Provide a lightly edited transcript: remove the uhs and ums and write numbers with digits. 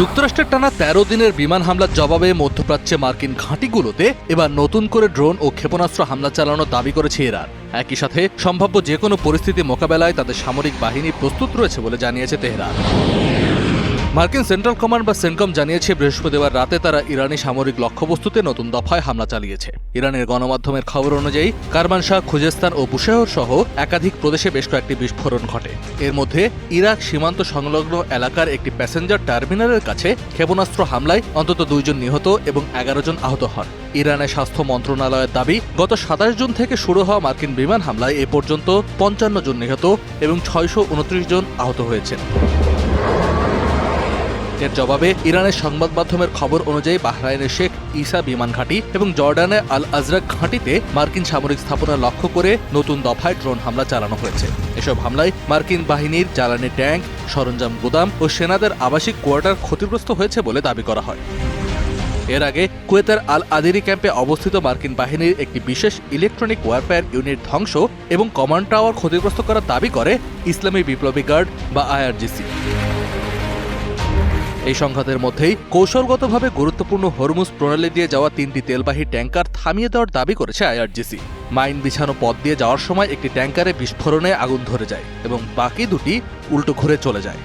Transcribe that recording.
যুক্তরাষ্ট্রের টানা ১৩ দিনের বিমান হামলার জবাবে মধ্যপ্রাচ্যে মার্কিন ঘাঁটিগুলোতে এবার নতুন করে ড্রোন ও ক্ষেপণাস্ত্র হামলা চালানোর দাবি করেছে ইরান। একই সাথে সম্ভাব্য যে কোনো পরিস্থিতি মোকাবেলায় তাদের সামরিক বাহিনী প্রস্তুত রয়েছে বলে জানিয়েছে তেহরান। মার্কিন সেন্ট্রাল কমান্ড বা সেন্টকম জানিয়েছে বৃহস্পতিবার রাতে তারা ইরানি সামরিক লক্ষ্যবস্তুতে নতুন দফায় হামলা চালিয়েছে। ইরানের গণমাধ্যমের খবর অনুযায়ী কারমানশাহ, খুজেস্তান ও বুশেহর সহ একাধিক প্রদেশে বেশ কয়েকটি বিস্ফোরণ ঘটে। এর মধ্যে ইরাক সীমান্ত সংলগ্ন এলাকার একটি প্যাসেঞ্জার টার্মিনালের কাছে ক্ষেপণাস্ত্র হামলায় অন্তত ২ জন নিহত এবং ১১ জন আহত হন। ইরানের স্বাস্থ্য মন্ত্রণালয়ের দাবি, গত ২৭ জুন থেকে শুরু হওয়া মার্কিন বিমান হামলায় এ পর্যন্ত ৫৫ জন নিহত এবং ৬২৯ জন আহত হয়েছেন। এর জবাবে ইরানের সংবাদ মাধ্যমের খবর অনুযায়ী বাহরাইনের শেখ ইসা বিমান ঘাঁটি এবং জর্ডানের আল আজরাক ঘাঁটিতে মার্কিন সামরিক স্থাপনা লক্ষ্য করে নতুন দফায় ড্রোন হামলা চালানো হয়েছে। এসব হামলায় মার্কিন বাহিনীর জ্বালানি ট্যাঙ্ক, সরঞ্জাম গুদাম ও সেনাদের আবাসিক কোয়ার্টার ক্ষতিগ্রস্ত হয়েছে বলে দাবি করা হয়। এর আগে কুয়েতের আল আদিরি ক্যাম্পে অবস্থিত মার্কিন বাহিনীর একটি বিশেষ ইলেকট্রনিক ওয়ারফেয়ার ইউনিট ধ্বংস এবং কমান্ড টাওয়ার ক্ষতিগ্রস্ত করার দাবি করে ইসলামী বিপ্লবী গার্ড বা আইআরজিসি। এই সংঘাতের মধ্যেই কৌশলগতভাবে গুরুত্বপূর্ণ হরমুজ প্রণালী দিয়ে যাওয়া ৩টি তেলবাহী ট্যাঙ্কার থামিয়ে দেওয়ার দাবি করেছে আইআরজিসি। মাইন বিছানো পথ দিয়ে যাওয়ার সময় একটি ট্যাঙ্কারে বিস্ফোরণে আগুন ধরে যায় এবং বাকি দুটি উল্টো ঘুরে চলে যায়।